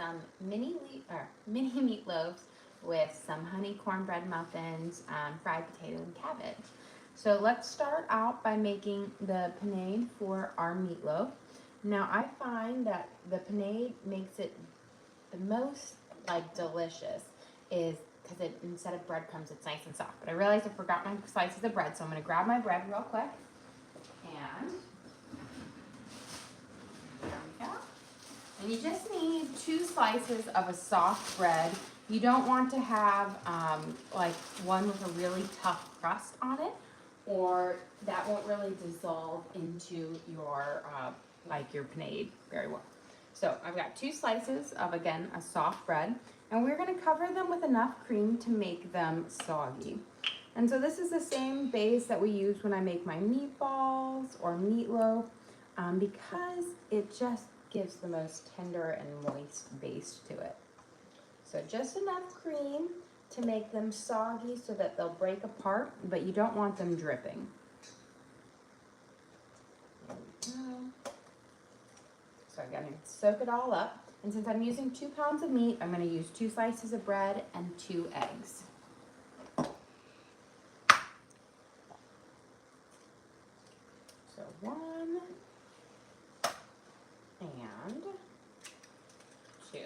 some mini meatloaves with some honey cornbread muffins, fried potato, and cabbage. So let's start out by making the panade for our meatloaf. Now I find that the panade makes it the most like delicious is because it instead of breadcrumbs it's nice and soft. But I realized I forgot my slices of bread, so I'm going to grab my bread real quick. And there we go. And you just need 2 slices of a soft bread. You don't want to have like one with a really tough crust on it, or that won't really dissolve into your like your panade very well. So I've got 2 slices of, again, a soft bread, and we're going to cover them with enough cream to make them soggy. And so this is the same base that we use when I make my meatballs or meatloaf, because it just gives the most tender and moist base to it. So just enough cream to make them soggy so that they'll break apart, but you don't want them dripping. There we go. So I'm going to soak it all up. And since I'm using 2 pounds of meat, I'm going to use 2 slices of bread and 2 eggs. So 1 and 2.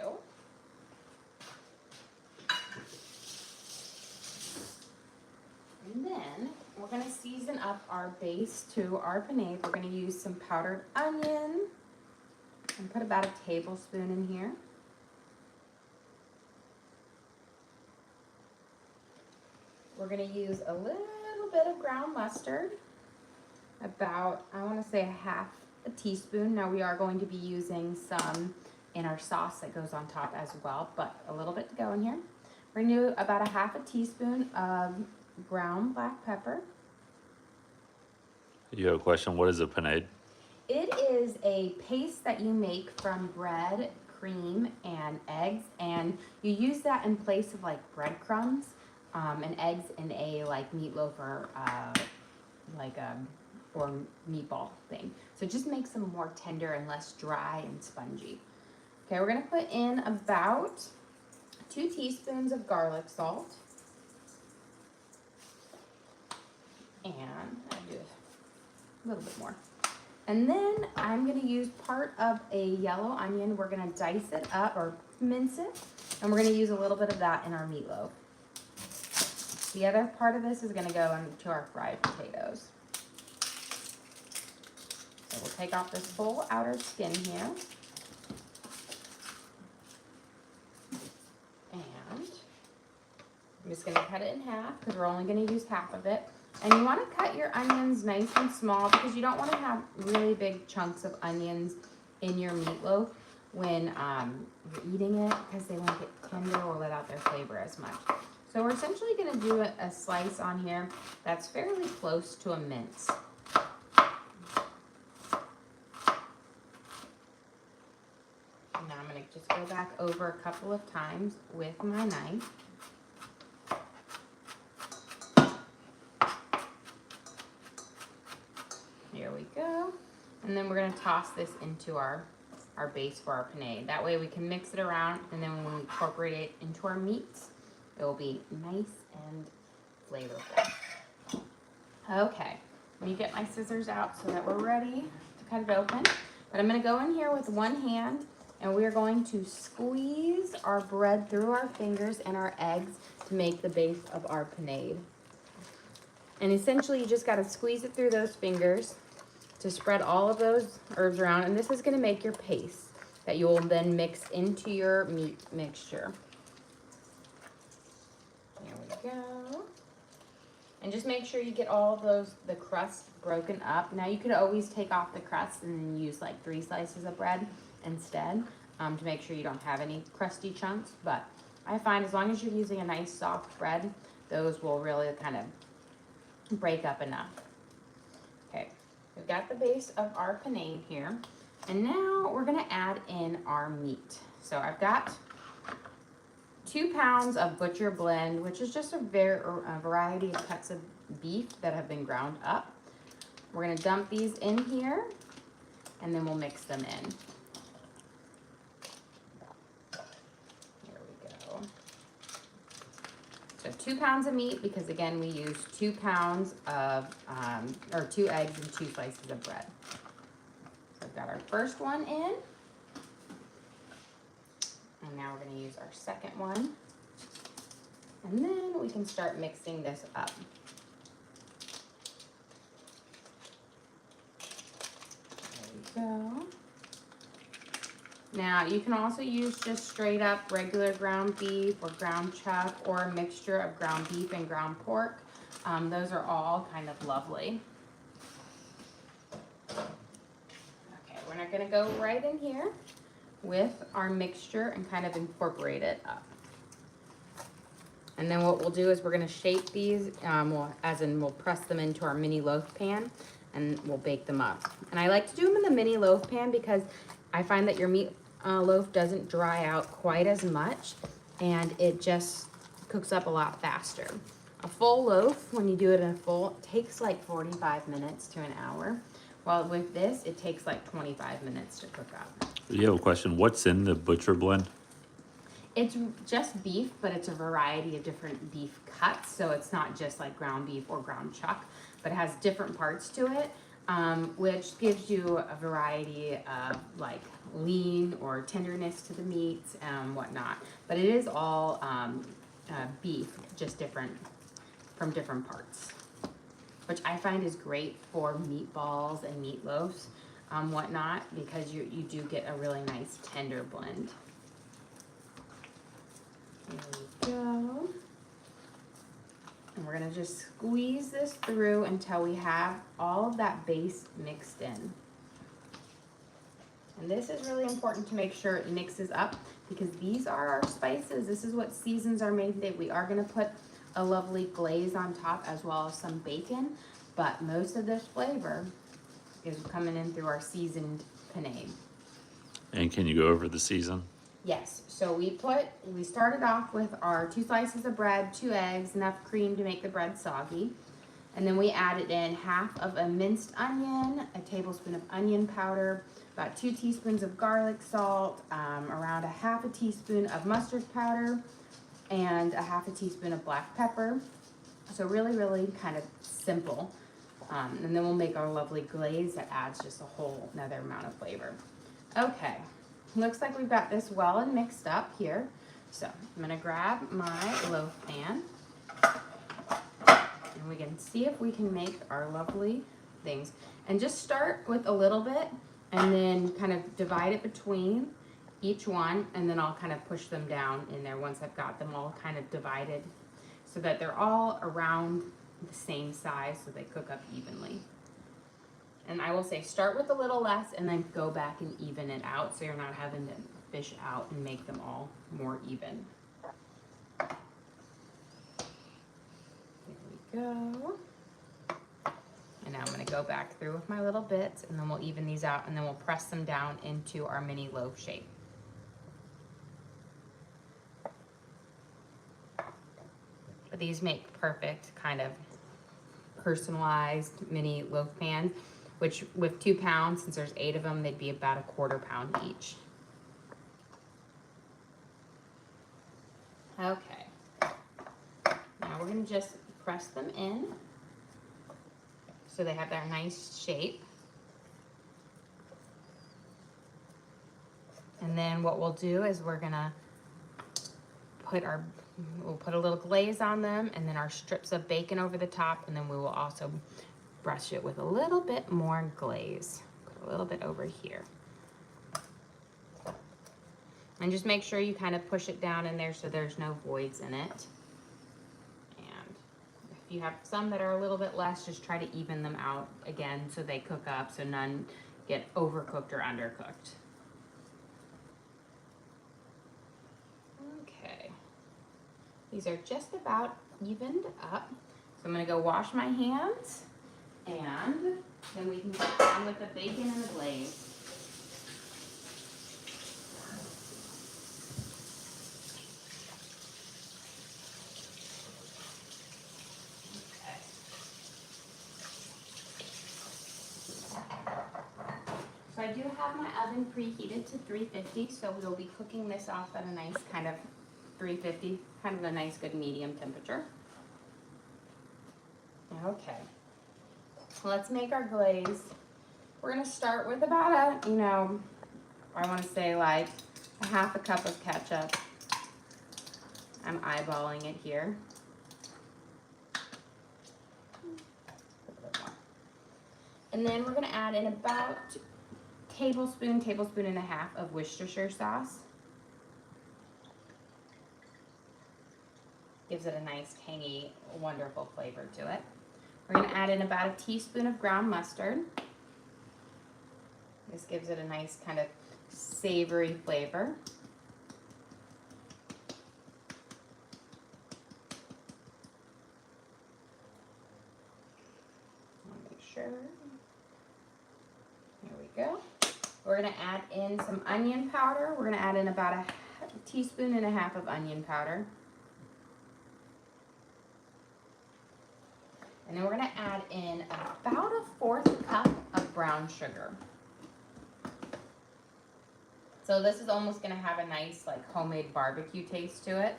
And then we're going to season up our base to our panade. We're going to use some powdered onion. And put about a tablespoon in here. We're going to use a little bit of ground mustard, about, I want to say, ½ a teaspoon. Now we are going to be using some in our sauce that goes on top as well, but a little bit to go in here. We're going to do about ½ a teaspoon of ground black pepper. You have a question? What is a panade? It is a paste that you make from bread, cream, and eggs, and you use that in place of like breadcrumbs and eggs in a like meatloaf or or meatball thing. So it just makes them more tender and less dry and spongy. Okay, we're gonna put in about 2 teaspoons of garlic salt, and I'll do a little bit more. And then I'm going to use part of a yellow onion. We're going to dice it up or mince it, and we're going to use a little bit of that in our meatloaf. The other part of this is going to go into our fried potatoes. So we'll take off this whole outer skin here. And I'm just going to cut it in half because we're only going to use half of it. And you want to cut your onions nice and small because you don't want to have really big chunks of onions in your meatloaf when you're eating it, because they won't get tender or let out their flavor as much. So we're essentially going to do a slice on here that's fairly close to a mince. And now I'm going to just go back over a couple of times with my knife. Here we go. And then we're going to toss this into our base for our panade. That way we can mix it around, and then when we incorporate it into our meats, it will be nice and flavorful. Okay, let me get my scissors out so that we're ready to cut it open. But I'm going to go in here with one hand, and we're going to squeeze our bread through our fingers and our eggs to make the base of our panade. And essentially you just got to squeeze it through those fingers to spread all of those herbs around. And this is going to make your paste that you will then mix into your meat mixture. There we go. And just make sure you get all of the crust broken up. Now you could always take off the crust and then use like 3 slices of bread instead to make sure you don't have any crusty chunks. But I find as long as you're using a nice soft bread, those will really kind of break up enough. Okay, we've got the base of our panade here, and now we're going to add in our meat. So I've got 2 pounds of butcher blend, which is just a variety of cuts of beef that have been ground up. We're going to dump these in here, and then we'll mix them in. 2 pounds of meat because again, we use 2 pounds of, or 2 eggs and 2 slices of bread. So I've got our first one in. And now we're gonna use our second one. And then we can start mixing this up. There we go. Now you can also use just straight up regular ground beef or ground chuck or a mixture of ground beef and ground pork. Those are all kind of lovely. Okay, we're not gonna go right in here with our mixture and kind of incorporate it up. And then what we'll do is we're gonna shape these, we'll press them into our mini loaf pan and we'll bake them up. And I like to do them in the mini loaf pan because I find that your meat loaf doesn't dry out quite as much and it just cooks up a lot faster. A full loaf, when you do it in a full, takes like 45 minutes to an hour. While with this, it takes like 25 minutes to cook up. You have a question. What's in the butcher blend? It's just beef, but it's a variety of different beef cuts. So it's not just like ground beef or ground chuck, but it has different parts to it, which gives you a variety of like lean or tenderness to the meat and whatnot. But it is all beef, just different from different parts, which I find is great for meatballs and meatloafs, whatnot, because you do get a really nice tender blend. There we go. And we're gonna just squeeze this through until we have all of that base mixed in. And this is really important to make sure it mixes up because these are our spices. This is what seasons are made today. We are gonna put a lovely glaze on top as well as some bacon, but most of this flavor is coming in through our seasoned penne. And can you go over the season? Yes, so we started off with our 2 slices of bread, 2 eggs, enough cream to make the bread soggy. And then we added in half of a minced onion, a tablespoon of onion powder, about 2 teaspoons of garlic salt, around a half a teaspoon of mustard powder, and a half a teaspoon of black pepper. So really, really kind of simple. And then we'll make our lovely glaze that adds just a whole another amount of flavor. Okay. Looks like we've got this well and mixed up here. So I'm gonna grab my loaf pan and we can see if we can make our lovely things. And just start with a little bit and then kind of divide it between each one, and then I'll kind of push them down in there once I've got them all kind of divided so that they're all around the same size so they cook up evenly. And I will say start with a little less and then go back and even it out so you're not having to fish out and make them all more even. There we go. And now I'm going to go back through with my little bits and then we'll even these out and then we'll press them down into our mini loaf shape. But these make perfect kind of personalized mini loaf pans, which with 2 pounds, since there's 8 of them, they'd be about a 1/4 pound each. Okay. Now we're gonna just press them in so they have that nice shape. And then what we'll do is we're gonna we'll put a little glaze on them and then our strips of bacon over the top, and then we will also brush it with a little bit more glaze. Put a little bit over here. And just make sure you kind of push it down in there so there's no voids in it. And if you have some that are a little bit less, just try to even them out again so they cook up so none get overcooked or undercooked. Okay. These are just about evened up. So I'm gonna go wash my hands. And then we can get on with the bacon and the glaze. Okay. So I do have my oven preheated to 350, so we'll be cooking this off at a nice kind of 350, kind of a nice, good medium temperature. Okay, let's make our glaze. We're gonna start with about a, I wanna say like a half a cup of ketchup. I'm eyeballing it here. And then we're gonna add in about tablespoon and a half of Worcestershire sauce. Gives it a nice, tangy, wonderful flavor to it. We're gonna add in about a teaspoon of ground mustard. This gives it a nice kind of savory flavor. Make sure. There we go. We're gonna add in some onion powder. We're gonna add in about a teaspoon and a half of onion powder. And then we're gonna add in about a 1/4 cup of brown sugar. So this is almost gonna have a nice like homemade barbecue taste to it.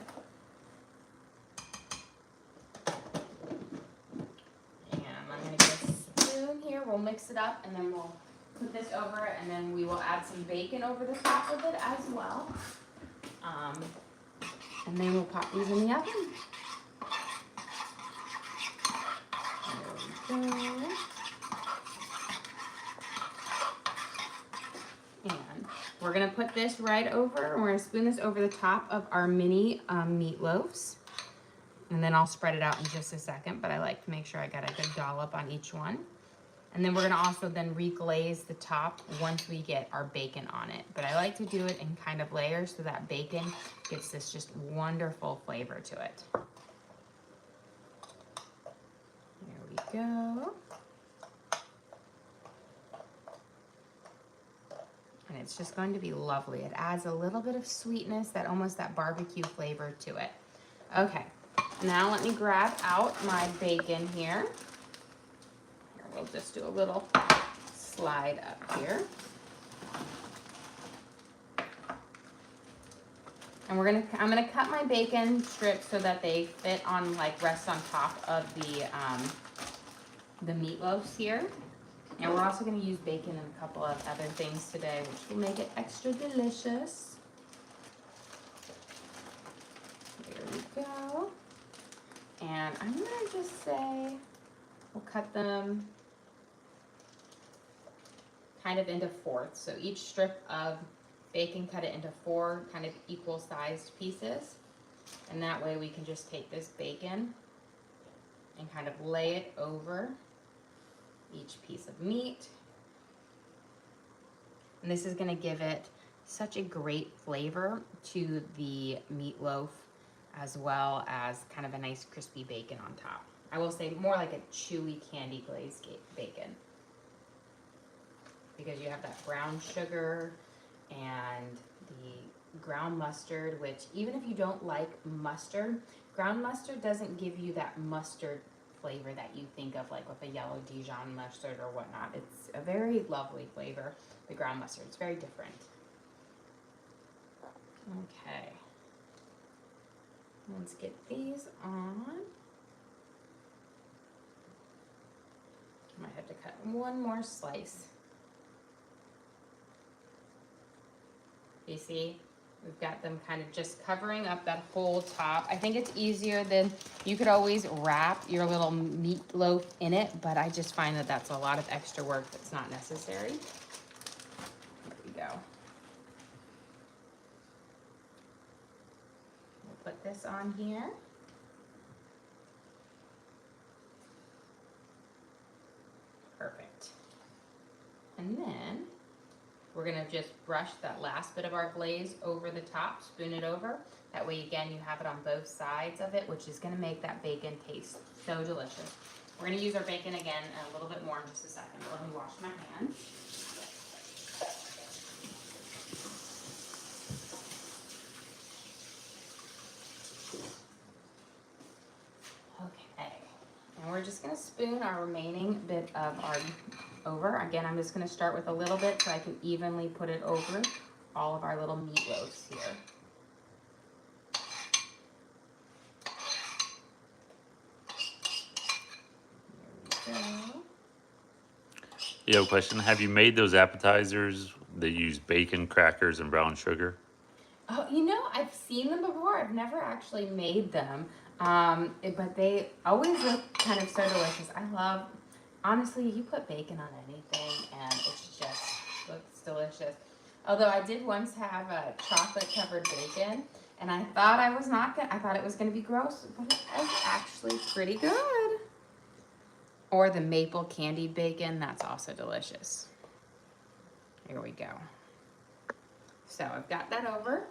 And I'm gonna get a spoon here, we'll mix it up and then we'll put this over it and then we will add some bacon over the top of it as well. And then we'll pop these in the oven. There we go. And we're gonna put this right over, we're gonna spoon this over the top of our mini meatloaves. And then I'll spread it out in just a second, but I like to make sure I got a good dollop on each one. And then we're gonna also then reglaze the top once we get our bacon on it. But I like to do it in kind of layers so that bacon gets this just wonderful flavor to it. There we go. And it's just going to be lovely. It adds a little bit of sweetness, that barbecue flavor to it. Okay, now let me grab out my bacon here. We'll just do a little slide up here. And I'm gonna cut my bacon strips so that they fit on, like rest on top of the meatloaves here. And we're also gonna use bacon in a couple of other things today, which will make it extra delicious. There we go. And I'm gonna just say, we'll cut them kind of into fourths. So each strip of bacon, cut it into 4 kind of equal sized pieces. And that way we can just take this bacon and kind of lay it over each piece of meat. And this is gonna give it such a great flavor to the meatloaf as well as kind of a nice crispy bacon on top. I will say more like a chewy candy glazed bacon, because you have that brown sugar and the ground mustard, which even if you don't like mustard, ground mustard doesn't give you that mustard flavor that you think of like with a yellow Dijon mustard or whatnot. It's a very lovely flavor, the ground mustard. It's very different. Okay. Let's get these on. I might have to cut one more slice. You see, we've got them kind of just covering up that whole top. I think it's easier than, you could always wrap your little meatloaf in it, but I just find that that's a lot of extra work that's not necessary. There we go. We'll put this on here. Perfect. And then we're gonna just brush that last bit of our glaze over the top, spoon it over. That way, again, you have it on both sides of it, which is gonna make that bacon taste so delicious. We're gonna use our bacon again a little bit more in just a second. Let me wash my hands. Okay, and we're just gonna spoon our remaining bit of our over. Again, I'm just gonna start with a little bit so I can evenly put it over all of our little meatloaves here. You have a question? Have you made those appetizers that use bacon, crackers, and brown sugar? Oh, I've seen them before. I've never actually made them. But they always look kind of so delicious. Honestly, you put bacon on anything and it just looks delicious. Although I did once have a chocolate covered bacon and I thought I thought it was gonna be gross, but it was actually pretty good. Or the maple candied bacon, that's also delicious. Here we go. So I've got that over.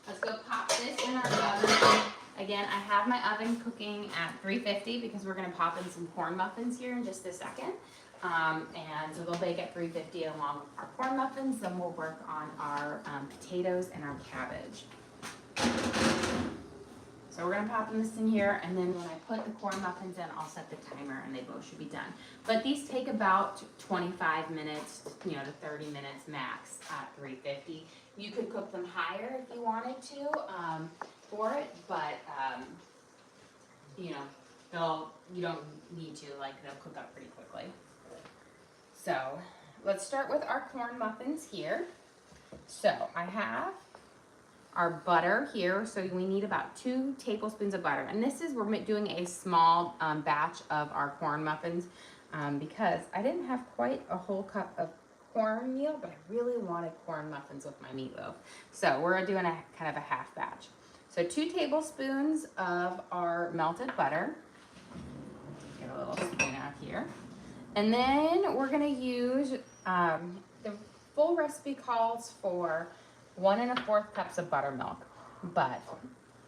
Let's go pop this in our oven. Again, I have my oven cooking at 350 because we're gonna pop in some corn muffins here in just a second. And so they'll bake at 350 along with our corn muffins. Then we'll work on our potatoes and our cabbage. So we're gonna pop this in here, and then when I put the corn muffins in, I'll set the timer and they both should be done. But these take about 25 minutes, to 30 minutes max at 350. You could cook them higher if you wanted to for it, but you don't need to, they'll cook up pretty quickly. So let's start with our corn muffins here. So I have our butter here, so we need about 2 tablespoons of butter. And we're doing a small batch of our corn muffins because I didn't have quite a whole cup of cornmeal, but I really wanted corn muffins with my meatloaf. So we're doing a kind of a half batch. So 2 tablespoons of our melted butter. Get a little spoon out here. And then we're gonna use, the full recipe calls for 1 1/4 cups of buttermilk, but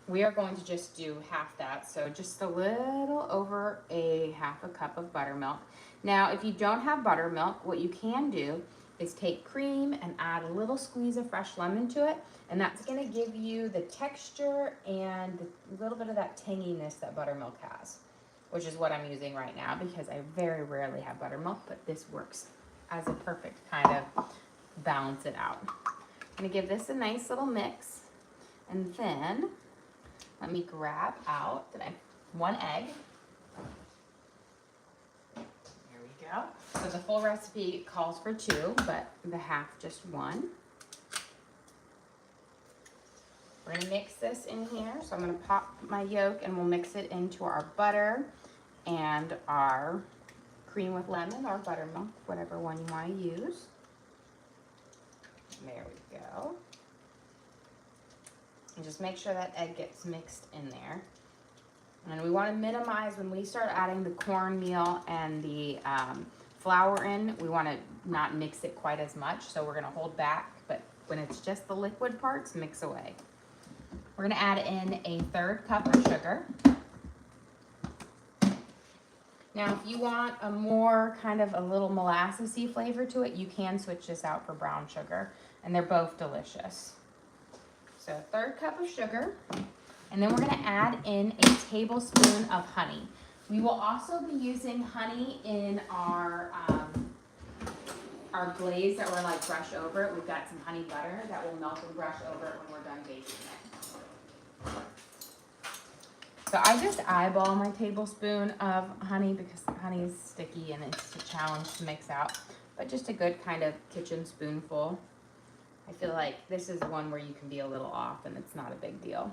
we are going to just do half that, so just a little over a half a cup of buttermilk. Now, if you don't have buttermilk, what you can do is take cream and add a little squeeze of fresh lemon to it, and that's gonna give you the texture and a little bit of that tanginess that buttermilk has, which is what I'm using right now because I very rarely have buttermilk, but this works as a perfect kind of balance it out. I'm gonna give this a nice little mix, and then let me grab out 1 egg. Here we go. So the full recipe calls for 2, but the half just 1. We're gonna mix this in here. So I'm gonna pop my yolk and we'll mix it into our butter and our cream with lemon or buttermilk, whatever one you wanna use. There we go. And just make sure that egg gets mixed in there. And we want to minimize when we start adding the cornmeal and the flour in, we want to not mix it quite as much. So we're going to hold back, but when it's just the liquid parts, mix away. We're going to add in a 1/3 cup of sugar. Now, if you want a more kind of a little molassesy flavor to it, you can switch this out for brown sugar, and they're both delicious. So 1/3 cup of sugar, and then we're gonna add in a tablespoon of honey. We will also be using honey in our glaze that we're brush over it. We've got some honey butter that will melt and brush over it when we're done baking it. So I just eyeball my tablespoon of honey because honey is sticky and it's a challenge to mix out, but just a good kind of kitchen spoonful. I feel like this is one where you can be a little off and it's not a big deal.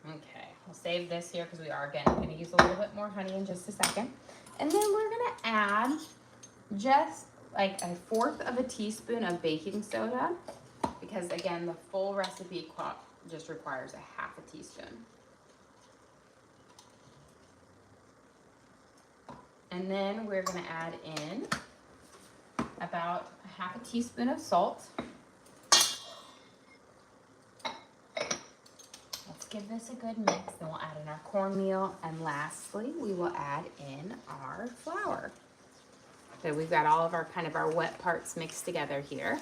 Okay, we'll save this here because we are again going to use a little bit more honey in just a second. And then we're going to add just a 1/4 of a teaspoon of baking soda because again the full recipe just requires a 1/2 teaspoon. And then we're going to add in about a 1/2 teaspoon of salt. Let's give this a good mix. Then we'll add in our cornmeal, and lastly we will add in our flour. So we've got all of our our wet parts mixed together here.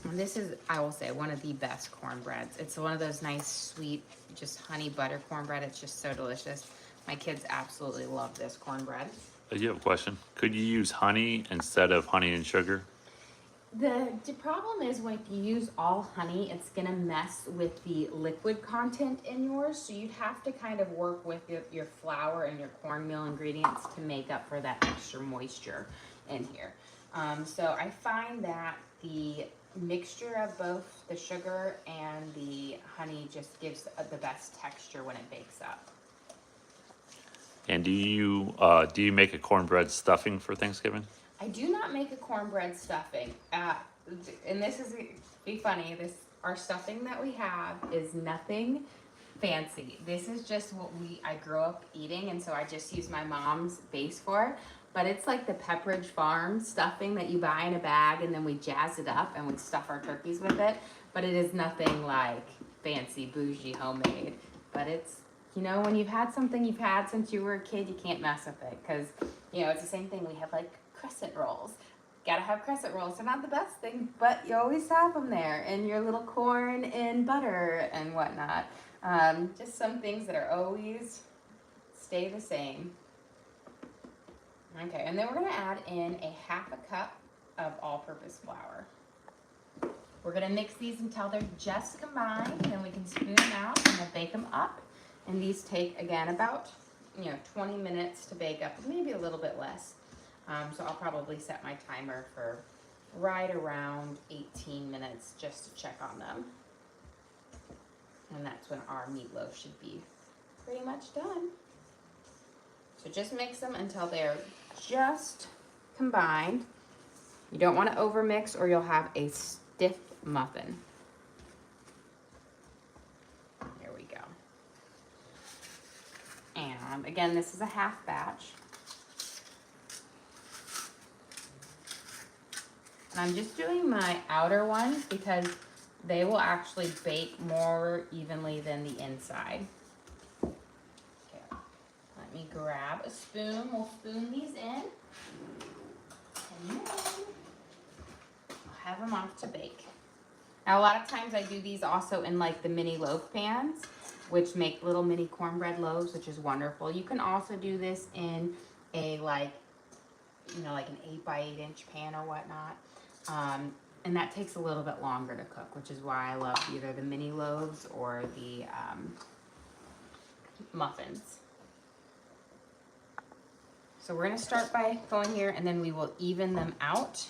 And this is, I will say, one of the best cornbreads. It's one of those nice, sweet, just honey butter cornbread. It's just so delicious. My kids absolutely love this cornbread. You have a question. Could you use honey instead of honey and sugar? The problem is when if you use all honey, it's gonna mess with the liquid content in yours. So you'd have to kind of work with your flour and your cornmeal ingredients to make up for that extra moisture in here. So I find that the mixture of both the sugar and the honey just gives the best texture when it bakes up. And do you make a cornbread stuffing for Thanksgiving? I do not make a cornbread stuffing. And this is be funny. Our stuffing that we have is nothing fancy. This is just what I grew up eating, and so I just use my mom's base for it. But it's like the Pepperidge Farm stuffing that you buy in a bag, and then we jazz it up and we stuff our turkeys with it. But it is nothing like fancy, bougie, homemade. But it's, you know, when you've had something you've had since you were a kid, you can't mess with it. Because, you know, it's the same thing. We have like crescent rolls. Gotta have crescent rolls. They're not the best thing, but you always have them there. And your little corn and butter and whatnot. Just some things that are always stay the same. Okay, and then we're gonna add in a half a cup of all-purpose flour. We're gonna mix these until they're just combined, and then we can spoon them out and we'll bake them up. And these take, again, about 20 minutes to bake up, maybe a little bit less. So I'll probably set my timer for right around 18 minutes just to check on them. And that's when our meatloaf should be pretty much done. So just mix them until they're just combined. You don't want to overmix or you'll have a stiff muffin. Here we go. And again, this is a half batch. And I'm just doing my outer ones because they will actually bake more evenly than the inside. Okay, let me grab a spoon. We'll spoon these in. And then I'll have them off to bake. Now, a lot of times I do these also in like the mini loaf pans, which make little mini cornbread loaves, which is wonderful. You can also do this in a like an 8 by 8 inch pan or whatnot. And that takes a little bit longer to cook, which is why I love either the mini loaves or the muffins. So we're gonna start by going here, and then we will even them out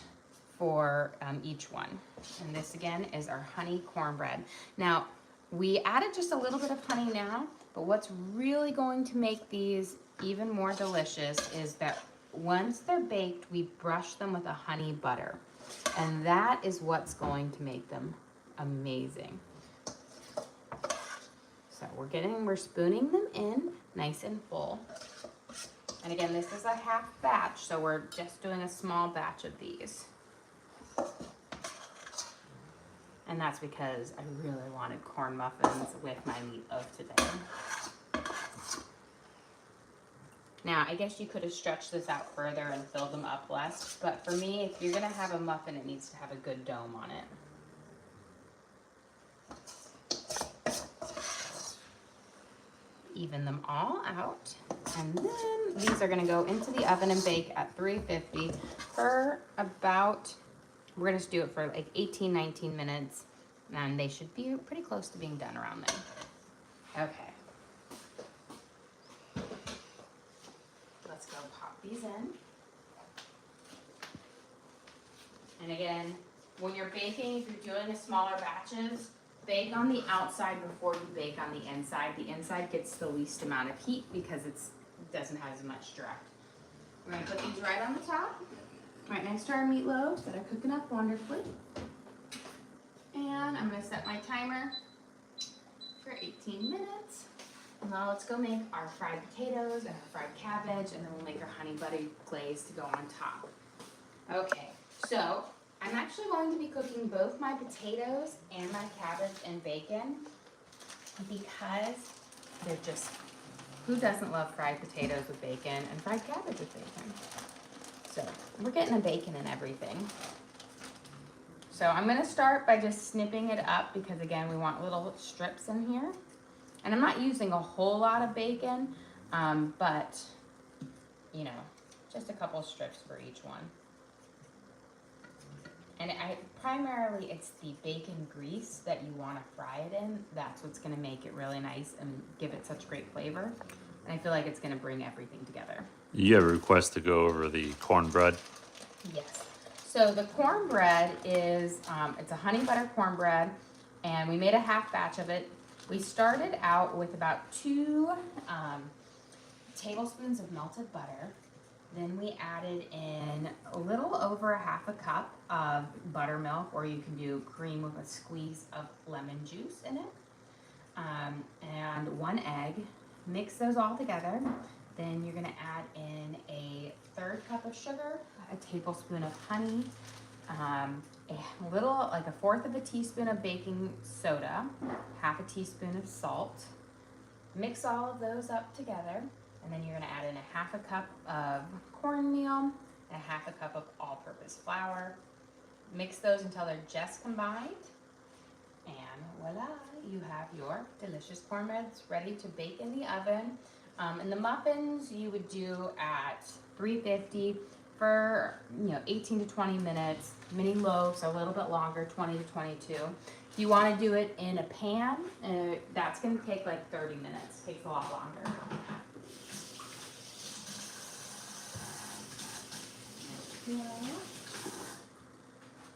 for each one. And this again is our honey cornbread. Now, we added just a little bit of honey now, but what's really going to make these even more delicious is that once they're baked, we brush them with a honey butter. And that is what's going to make them amazing. So we're spooning them in nice and full. And again, this is a half batch, so we're just doing a small batch of these. And that's because I really wanted corn muffins with my meatloaf today. Now, I guess you could have stretched this out further and filled them up less, but for me, if you're gonna have a muffin, it needs to have a good dome on it. Even them all out, and then these are gonna go into the oven and bake at 350 for about, we're gonna do it for like 18, 19 minutes, and they should be pretty close to being done around then. Okay. Let's go pop these in. And again, when you're baking, if you're doing a smaller batches, bake on the outside before you bake on the inside. The inside gets the least amount of heat because it doesn't have as much direct. We're gonna put these right on the top, right next to our meatloaves that are cooking up wonderfully. And I'm gonna set my timer for 18 minutes. Now let's go make our fried potatoes and our fried cabbage, and then we'll make our honey butter glaze to go on top. Okay, so I'm actually going to be cooking both my potatoes and my cabbage in bacon because they're just, who doesn't love fried potatoes with bacon and fried cabbage with bacon? So we're getting the bacon and everything. So I'm gonna start by just snipping it up because again, we want little strips in here. And I'm not using a whole lot of bacon, but, just a couple strips for each one. And primarily it's the bacon grease that you want to fry it in. That's what's going to make it really nice and give it such great flavor. And I feel like it's going to bring everything together. You have a request to go over the cornbread. Yes. So the cornbread is, it's a honey butter cornbread, and we made a half batch of it. We started out with about 2 tablespoons of melted butter. Then we added in a little over a half a cup of buttermilk, or you can do cream with a squeeze of lemon juice in it, and 1 egg. Mix those all together. Then you're gonna add in a 1/3 cup of sugar, a tablespoon of honey, a little, like a 1/4 of a teaspoon of baking soda, 1/2 a teaspoon of salt. Mix all of those up together, and then you're gonna add in a 1/2 a cup of cornmeal and a 1/2 a cup of all-purpose flour. Mix those until they're just combined, and voila, you have your delicious cornbreads ready to bake in the oven. And the muffins you would do at 350 for 18 to 20 minutes. Mini loaves a little bit longer, 20 to 22. If you want to do it in a pan, that's going to take like 30 minutes. Takes a lot longer.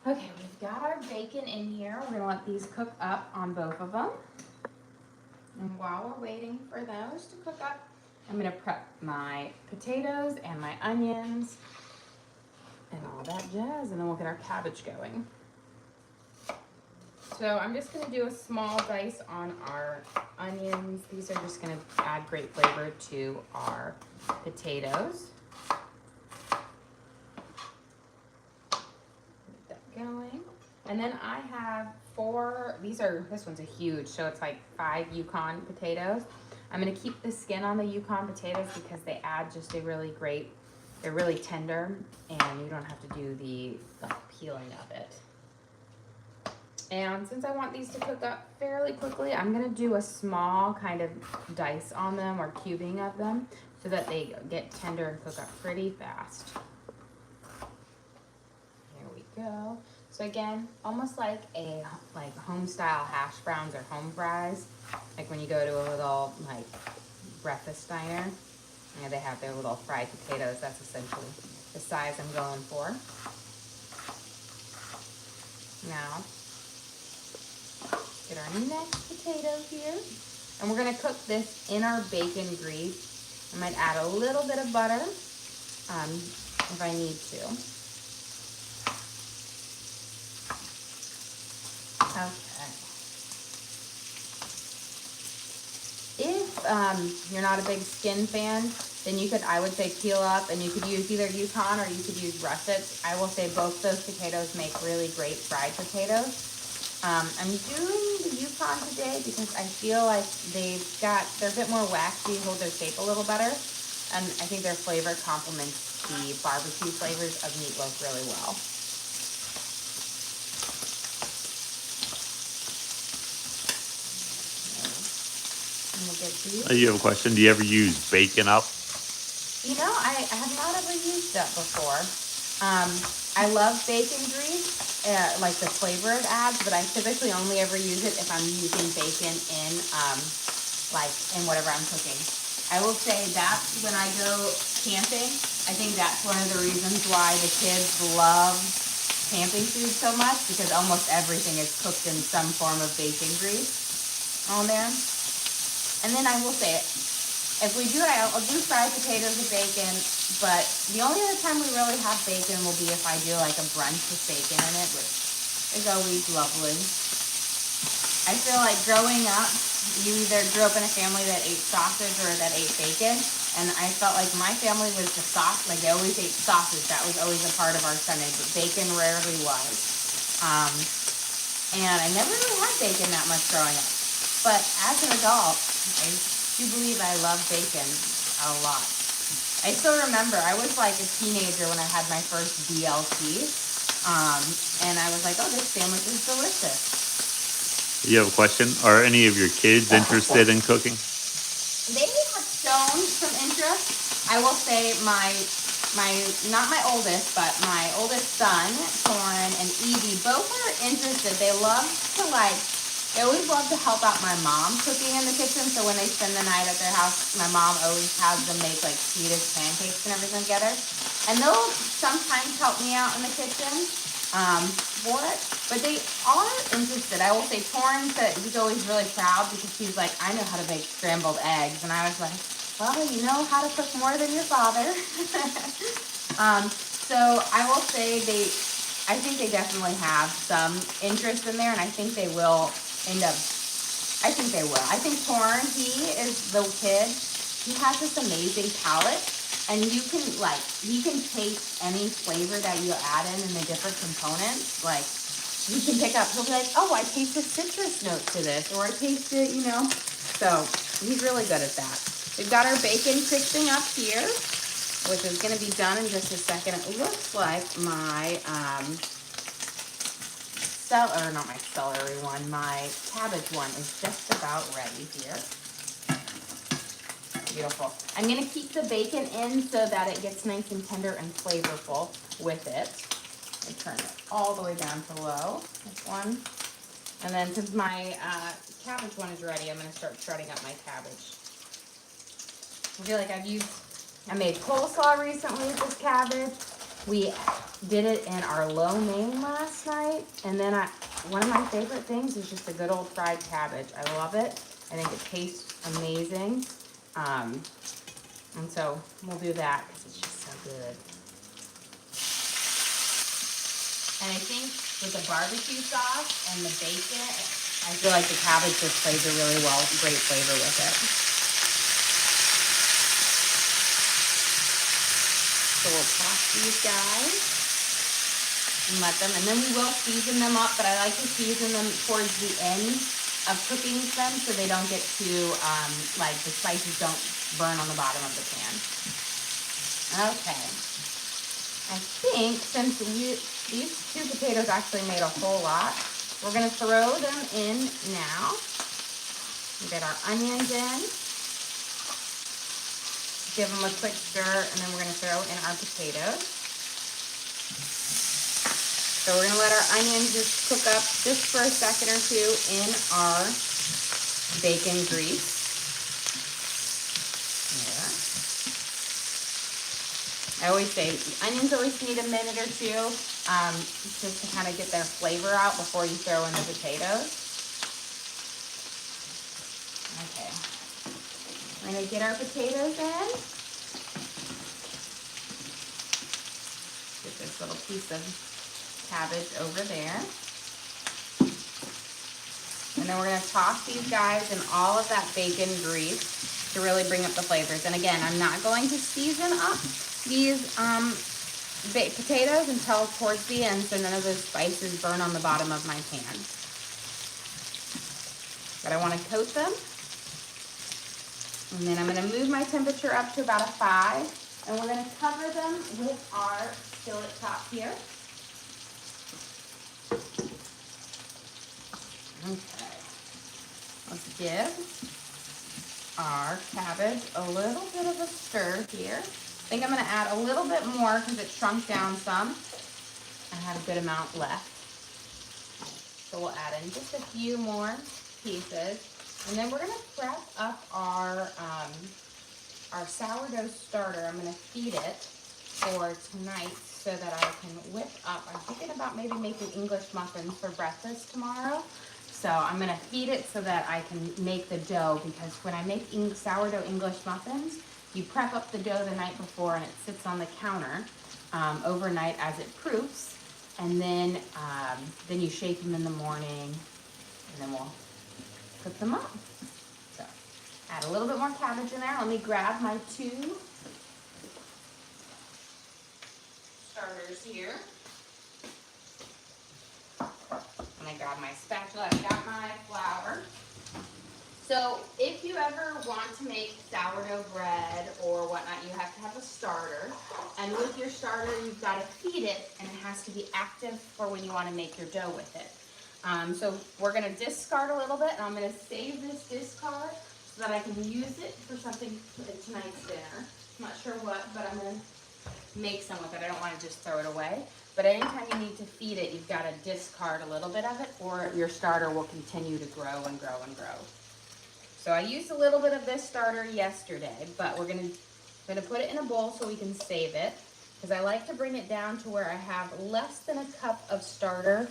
Okay, we've got our bacon in here. We're going to let these cook up on both of them. And while we're waiting for those to cook up, I'm going to prep my potatoes and my onions and all that jazz, and then we'll get our cabbage going. So I'm just going to do a small dice on our onions. These are just going to add great flavor to our potatoes. Get that going. And then I have 4, this one's a huge, so it's like 5 Yukon potatoes. I'm going to keep the skin on the Yukon potatoes because they add just a really great, they're really tender, and you don't have to do the peeling of it. And since I want these to cook up fairly quickly, I'm going to do a small kind of dice on them, or cubing of them, so that they get tender and cook up pretty fast. Here we go. So again, almost like home style hash browns or home fries. Like when you go to a little breakfast diner, they have their little fried potatoes. That's essentially the size I'm going for. Now, get our next potato here. And we're gonna cook this in our bacon grease. I might add a little bit of butter if I need to. Okay. If you're not a big skin fan, then I would say peel up, and you could use either Yukon or you could use russets. I will say both those potatoes make really great fried potatoes. I'm doing the Yukon today because I feel like they're a bit more waxy, hold their shape a little better, and I think their flavor complements the barbecue flavors of meatloaf really well. You have a question? Do you ever use bacon up? I have not ever used that before. I love bacon grease, like the flavor it adds, but I typically only ever use it if I'm using bacon in whatever I'm cooking. I will say that when I go camping, I think that's one of the reasons why the kids love camping food so much, because almost everything is cooked in some form of bacon grease on there. And then I will say it, if we do it, I'll do fried potatoes with bacon, but the only other time we really have bacon will be if I do like a brunch with bacon in it, which is always lovely. I feel like growing up, you either grew up in a family that ate sausage or that ate bacon, and I felt like my family was the sausage, they always ate sausage. That was always a part of our Sunday, but bacon rarely was. And I never really had bacon that much growing up. But as an adult, I do believe I love bacon a lot. I still remember, I was like a teenager when I had my first BLT, and I was like, oh, this sandwich is delicious. You have a question? Are any of your kids interested in cooking? They have shown some interest. I will say my not my oldest, but my oldest son, Torrin, and Evie, both are interested. They always love to help out my mom cooking in the kitchen. So when they spend the night at their house, my mom always has them make like Swedish pancakes and everything together. And they'll sometimes help me out in the kitchen for it. But they are interested. I will say Torrin said he's always really proud because he's like, I know how to make scrambled eggs. And I was like, well, you know how to cook more than your father. So I will say I think they definitely have some interest in there, and I think they will end up, I think they will. I think Torrin, he is the kid, he has this amazing palate, and he can taste any flavor that you add in the different components. Like, he can pick up, he'll be like, oh, I taste a citrus note to this, or I taste it, you know. So he's really good at that. We've got our bacon crisping up here, which is going to be done in just a second. It looks like my my cabbage one is just about ready here. Beautiful. I'm going to keep the bacon in so that it gets nice and tender and flavorful with it. And turn it all the way down to low, this one. And then since my cabbage one is ready, I'm going to start shredding up my cabbage. I feel like I made coleslaw recently with this cabbage. We did it in our lo mein last night. And then one of my favorite things is just a good old fried cabbage. I love it. I think it tastes amazing. And so we'll do that because it's just so good. And I think with the barbecue sauce and the bacon, I feel like the cabbage just plays a really great flavor with it. So we'll toss these guys and and then we will season them up, but I like to season them towards the end of cooking them so they don't get too, like the spices don't burn on the bottom of the pan. Okay. I think since these two potatoes actually made a whole lot, we're going to throw them in now. We get our onions in. Give them a quick stir, and then we're going to throw in our potatoes. So we're going to let our onions just cook up just for a second or two in our bacon grease. There. I always say onions always need a minute or two just to kind of get their flavor out before you throw in the potatoes. Okay. We're going to get our potatoes in. Get this little piece of cabbage over there. And then we're going to toss these guys in all of that bacon grease to really bring up the flavors. And again, I'm not going to season up these baked potatoes until towards the end so none of those spices burn on the bottom of my pan. But I want to coat them. And then I'm going to move my temperature up to about a 5. And we're going to cover them with our skillet top here. Okay. Let's give our cabbage a little bit of a stir here. I think I'm going to add a little bit more because it shrunk down some. I have a good amount left. So we'll add in just a few more pieces. And then we're going to prep up our sourdough starter. I'm going to feed it for tonight so that I can whip up. I'm thinking about maybe making English muffins for breakfast tomorrow. So I'm going to feed it so that I can make the dough, because when I make sourdough English muffins, you prep up the dough the night before and it sits on the counter overnight as it proofs. And then you shake them in the morning, and then we'll cook them up. So add a little bit more cabbage in there. Let me grab my 2 starters here. And I got my spatula, I got my flour. So if you ever want to make sourdough bread or whatnot, you have to have a starter. And with your starter, you've got to feed it, and it has to be active for when you want to make your dough with it. So we're going to discard a little bit, and I'm going to save this discard so that I can use it for something for tonight's dinner. I'm not sure what, but I'm going to make some with it. I don't want to just throw it away. But anytime you need to feed it, you've got to discard a little bit of it, or your starter will continue to grow and grow and grow. So I used a little bit of this starter yesterday, but we're gonna put it in a bowl so we can save it, because I like to bring it down to where I have less than a cup of starter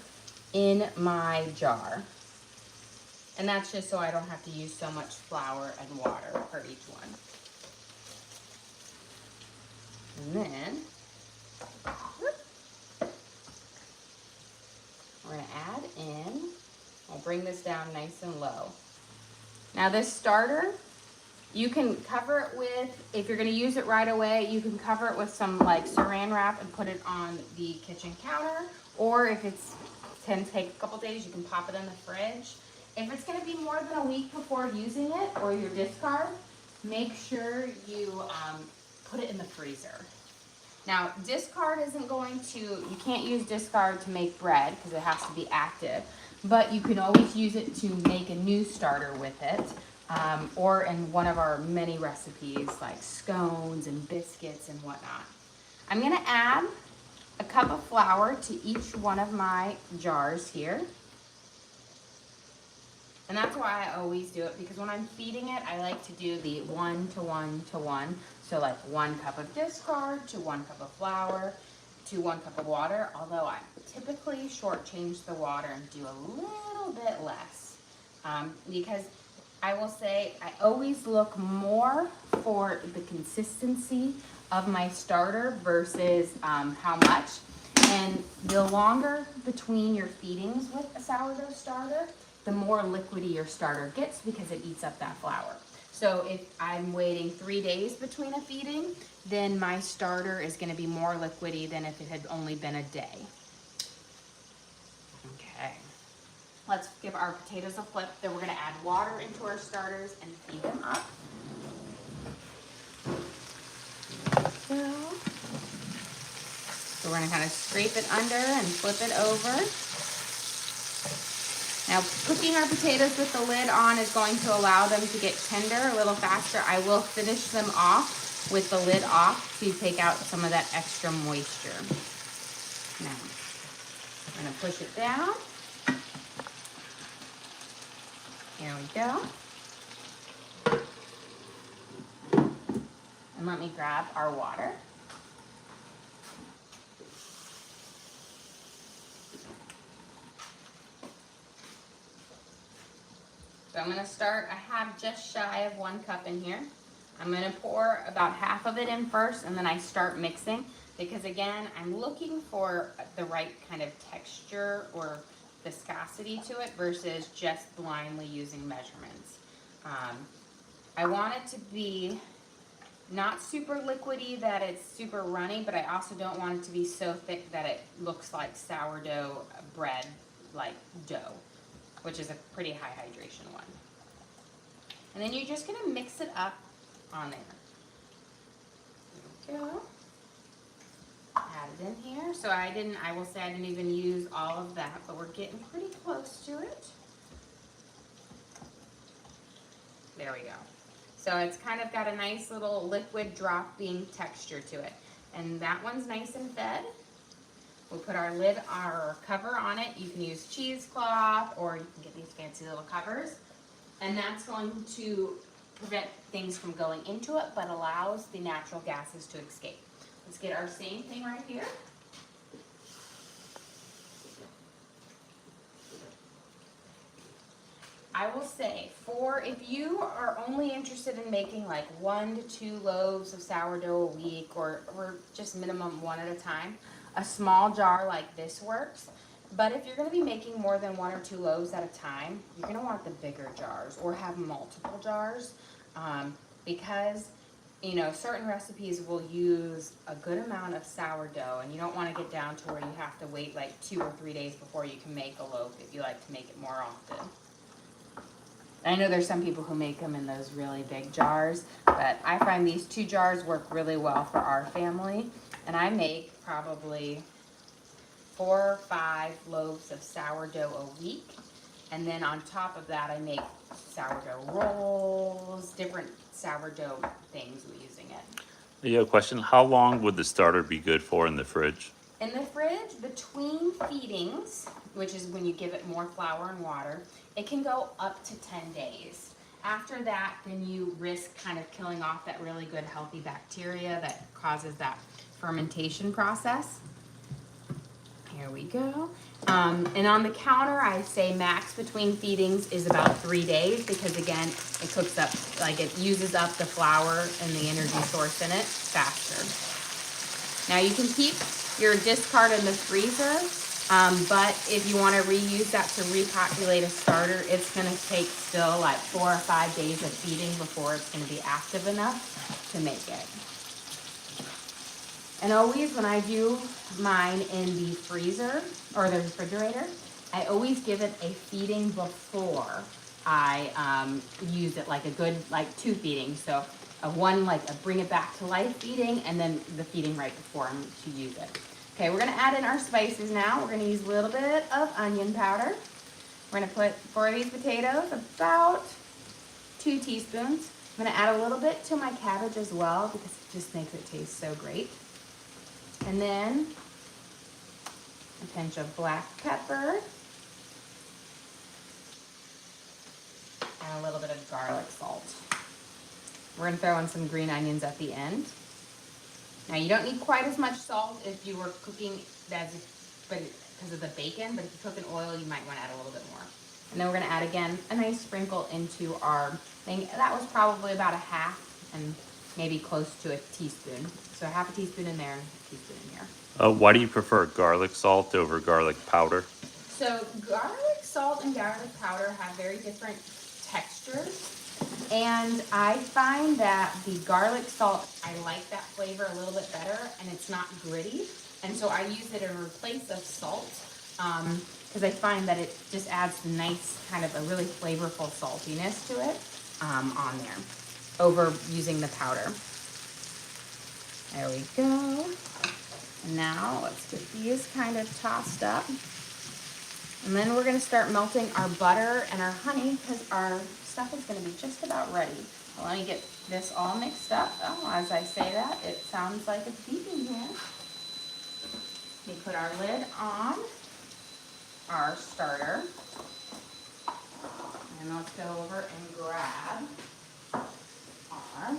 in my jar. And that's just so I don't have to use so much flour and water for each one. And then, we're gonna add in, I'll bring this down nice and low. Now this starter, you can cover it with, if you're gonna use it right away, you can cover it with some like saran wrap and put it on the kitchen counter. Or if it's can take a couple days, you can pop it in the fridge. If it's gonna be more than a week before using it or your discard, make sure you put it in the freezer. Now, discard isn't going to, you can't use discard to make bread because it has to be active, but you can always use it to make a new starter with it, or in one of our many recipes like scones and biscuits and whatnot. I'm gonna add a cup of flour to each one of my jars here. And that's why I always do it, because when I'm feeding it, I like to do the 1 to 1 to 1. So like 1 cup of discard to 1 cup of flour to 1 cup of water, although I typically shortchange the water and do a little bit less. Because I will say I always look more for the consistency of my starter versus how much. And the longer between your feedings with a sourdough starter, the more liquidy your starter gets because it eats up that flour. So if I'm waiting 3 days between a feeding, then my starter is gonna be more liquidy than if it had only been a day. Okay. Let's give our potatoes a flip. Then we're gonna add water into our starters and feed them up. So we're gonna kind of scrape it under and flip it over. Now, cooking our potatoes with the lid on is going to allow them to get tender a little faster. I will finish them off with the lid off to take out some of that extra moisture. Now, I'm gonna push it down. There we go. And let me grab our water. So I'm gonna start, I have just shy of 1 cup in here. I'm gonna pour about half of it in first, and then I start mixing, because again, I'm looking for the right kind of texture or viscosity to it versus just blindly using measurements. I want it to be not super liquidy that it's super runny, but I also don't want it to be so thick that it looks like sourdough bread, like dough, which is a pretty high hydration one. And then you're just gonna mix it up on there. There we go. Add it in here. So I will say I didn't even use all of that, but we're getting pretty close to it. There we go. So it's kind of got a nice little liquid dropping texture to it. And that one's nice and fed. We'll put our lid, our cover on it. You can use cheesecloth, or you can get these fancy little covers. And that's going to prevent things from going into it, but allows the natural gases to escape. Let's get our same thing right here. I will say, if you are only interested in making like 1 to 2 loaves of sourdough a week, or just minimum 1 at a time, a small jar like this works. But if you're gonna be making more than 1 or 2 loaves at a time, you're gonna want the bigger jars, or have multiple jars, because certain recipes will use a good amount of sourdough, and you don't wanna get down to where you have to wait like 2 or 3 days before you can make a loaf if you like to make it more often. I know there's some people who make them in those really big jars, but I find these 2 jars work really well for our family. And I make probably 4 or 5 loaves of sourdough a week. And then on top of that, I make sourdough rolls, different sourdough things using it. You have a question? How long would the starter be good for in the fridge? In the fridge, between feedings, which is when you give it more flour and water, it can go up to 10 days. After that, then you risk kind of killing off that really good healthy bacteria that causes that fermentation process. Here we go. And on the counter, I say max between feedings is about 3 days because again, it cooks up, like it uses up the flour and the energy source in it faster. Now you can keep your discard in the freezer, but if you want to reuse that to repopulate a starter, it's going to take still like 4 or 5 days of feeding before it's going to be active enough to make it. And always when I do mine in the freezer or the refrigerator, I always give it a feeding before I use it, like a good, like 2 feedings. So one, like a bring it back to life feeding, and then the feeding right before I'm to use it. Okay, we're gonna add in our spices now. We're gonna use a little bit of onion powder. We're gonna put, for these potatoes, about 2 teaspoons. I'm gonna add a little bit to my cabbage as well because it just makes it taste so great. And then a pinch of black pepper and a little bit of garlic salt. We're gonna throw in some green onions at the end. Now you don't need quite as much salt if you were cooking but because of the bacon, but if you cook in oil, you might want to add a little bit more. And then we're gonna add again a nice sprinkle into our thing. That was probably about a half and maybe close to a teaspoon. So half a teaspoon in there and a teaspoon in here. Why do you prefer garlic salt over garlic powder? So garlic salt and garlic powder have very different textures. And I find that the garlic salt, I like that flavor a little bit better and it's not gritty. And so I use it in replace of salt because I find that it just adds nice kind of a really flavorful saltiness to it on there over using the powder. There we go. And now let's get these kind of tossed up. And then we're gonna start melting our butter and our honey because our stuff is gonna be just about ready. Well, let me get this all mixed up. Oh, as I say that, it sounds like it's beeping here. We put our lid on our starter. And let's go over and grab our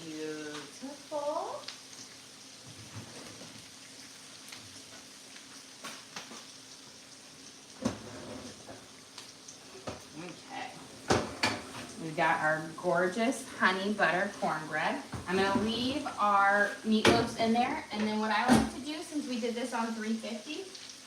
beautiful we've got our gorgeous honey butter cornbread. I'm gonna leave our meatloaves in there, and then what I like to do, since we did this on 350,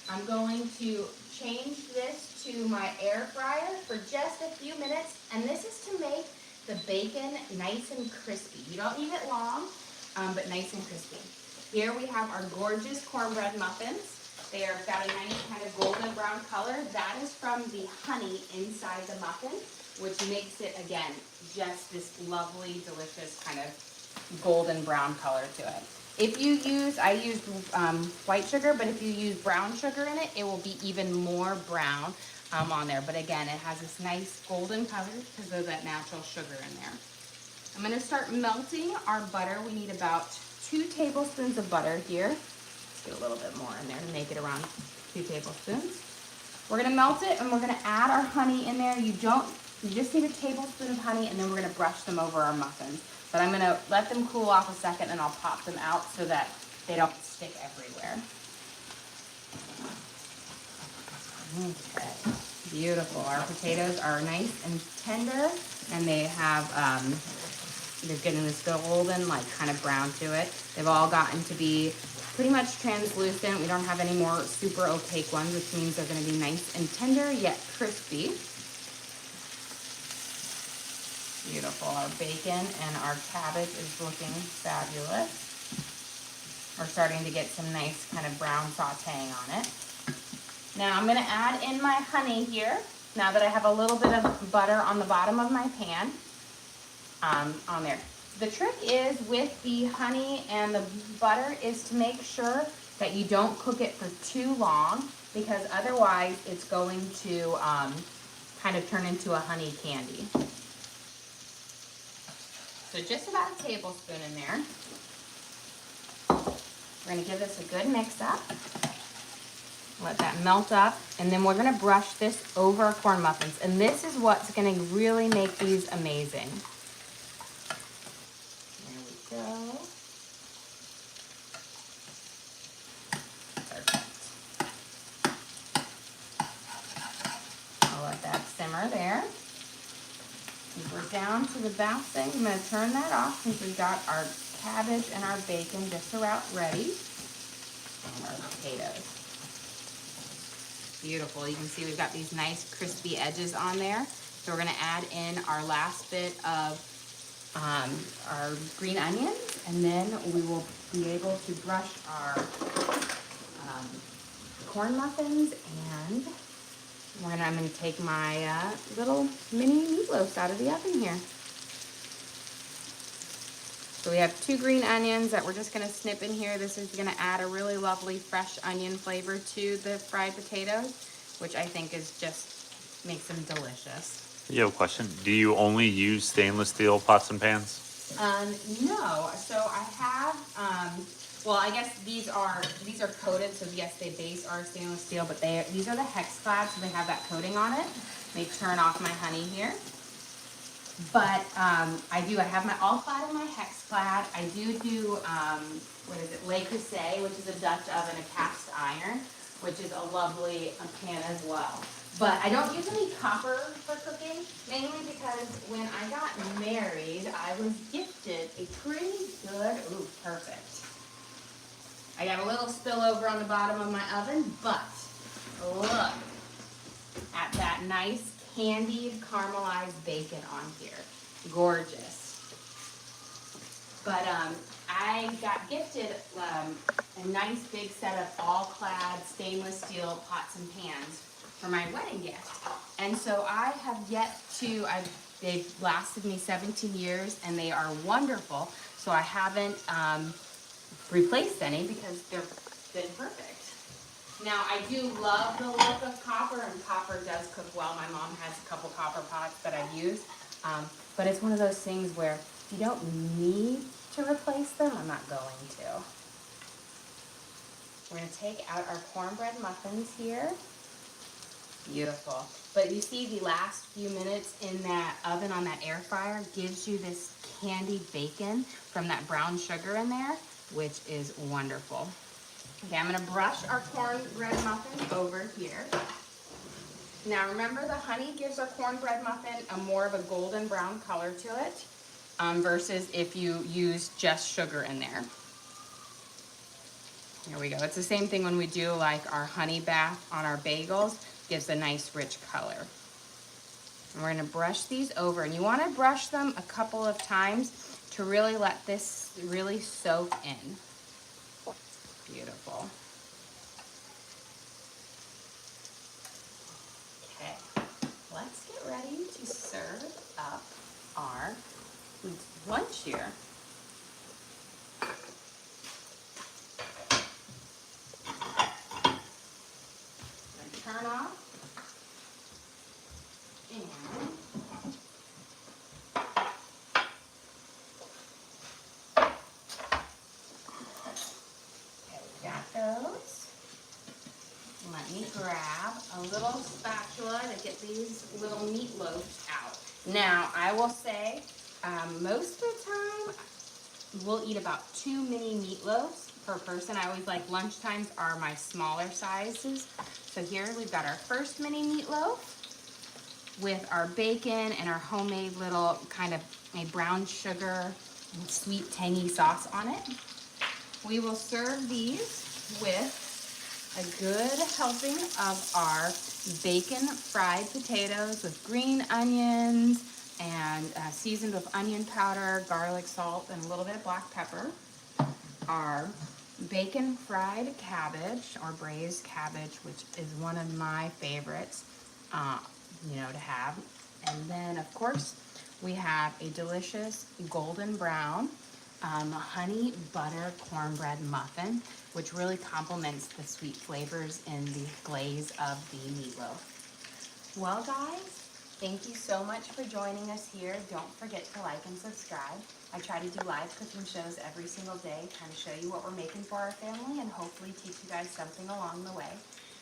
I'm going to change this to my air fryer for just a few minutes, and this is to make the bacon nice and crispy. You don't need it long, but nice and crispy. Here we have our gorgeous cornbread muffins. They are got a nice kind of golden brown color. That is from the honey inside the muffin, which makes it, again, just this lovely, delicious kind of golden brown color to it. If you use, I used white sugar, but if you use brown sugar in it, it will be even more brown on there. But again, it has this nice golden color because of that natural sugar in there. I'm gonna start melting our butter. We need about 2 tablespoons of butter here. Let's get a little bit more in there to make it around 2 tablespoons. We're gonna melt it and we're gonna add our honey in there. You just need a tablespoon of honey, and then we're gonna brush them over our muffins. But I'm gonna let them cool off a second and I'll pop them out so that they don't stick everywhere. Okay, beautiful. Our potatoes are nice and tender, and they have, they're getting this golden, like kind of brown to it. They've all gotten to be pretty much translucent. We don't have any more super opaque ones, which means they're gonna be nice and tender yet crispy. Beautiful. Our bacon and our cabbage is looking fabulous. We're starting to get some nice kind of brown sauteing on it. Now I'm going to add in my honey here, now that I have a little bit of butter on the bottom of my pan on there. The trick is with the honey and the butter is to make sure that you don't cook it for too long, because otherwise it's going to kind of turn into a honey candy. So just about a tablespoon in there. We're gonna give this a good mix up. Let that melt up, and then we're gonna brush this over our corn muffins. And this is what's gonna really make these amazing. There we go. Perfect. I'll let that simmer there. We're down to the back thing. I'm gonna turn that off since we've got our cabbage and our bacon just about ready. And our potatoes. Beautiful. You can see we've got these nice crispy edges on there. So we're gonna add in our last bit of our green onions, and then we will be able to brush our corn muffins, and I'm gonna take my little mini meatloaves out of the oven here. So we have 2 green onions that we're just gonna snip in here. This is gonna add a really lovely fresh onion flavor to the fried potatoes, which I think is just makes them delicious. You have a question? Do you only use stainless steel pots and pans? No. So I have, well, I guess these are coated. So yes, they base are stainless steel, but these are the hex clad, so they have that coating on it. Let me turn off my honey here. But I have my all clad and my hex clad. I do what is it, Le Creuset, which is a Dutch oven, a cast iron, which is a lovely pan as well. But I don't use any copper for cooking, mainly because when I got married, I was gifted a pretty good, ooh, perfect. I got a little spillover on the bottom of my oven, but look at that nice candied caramelized bacon on here. Gorgeous. But I got gifted a nice big set of all-clad stainless steel pots and pans for my wedding gift. And so I have yet to, they've lasted me 17 years and they are wonderful. So I haven't replaced any because they've been perfect. Now, I do love the look of copper, and copper does cook well. My mom has a couple copper pots that I've used, but it's one of those things where if you don't need to replace them, I'm not going to. We're going to take out our cornbread muffins here. Beautiful. But you see the last few minutes in that oven on that air fryer gives you this candied bacon from that brown sugar in there, which is wonderful. Okay, I'm gonna brush our cornbread muffin over here. Now remember, the honey gives our cornbread muffin a more of a golden brown color to it, versus if you use just sugar in there. Here we go. It's the same thing when we do like our honey bath on our bagels, gives a nice rich color. And we're gonna brush these over, and you wanna brush them a couple of times to really let this really soak in. Beautiful. Okay, let's get ready to serve up our lunch here. Turn off and got those. Let me grab a little spatula to get these little meatloaves out. Now, I will say, most of the time, we'll eat about 2 mini meatloaves per person. I always like lunch times are my smaller sizes. So here we've got our first mini meatloaf with our bacon and our homemade little kind of a brown sugar and sweet tangy sauce on it. We will serve these with a good helping of our bacon fried potatoes with green onions and seasoned with onion powder, garlic, salt, and a little bit of black pepper. Our bacon fried cabbage or braised cabbage, which is one of my favorites, to have. And then, of course, we have a delicious golden brown honey butter cornbread muffin, which really complements the sweet flavors in the glaze of the meatloaf. Well, guys, Thank you so much for joining us here. Don't forget to like and subscribe. I try to do live cooking shows every single day, kind of show you what we're making for our family and hopefully teach you guys something along the way.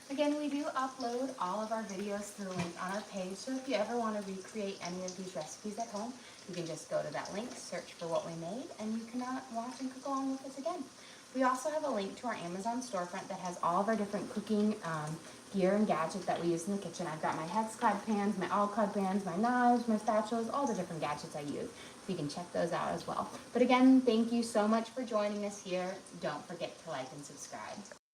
Again, we do upload all of our videos to the link on our page, so if you ever want to recreate any of these recipes at home, you can just go to that link, search for what we made, and you can watch and cook along with us again. We also have a link to our Amazon storefront that has all of our different cooking gear and gadgets that we use in the kitchen. I've got my hex clad pans, my all clad pans, my knives, my spatulas, all the different gadgets I use. So you can check those out as well. But again, thank you so much for joining us here. Don't forget to like and subscribe.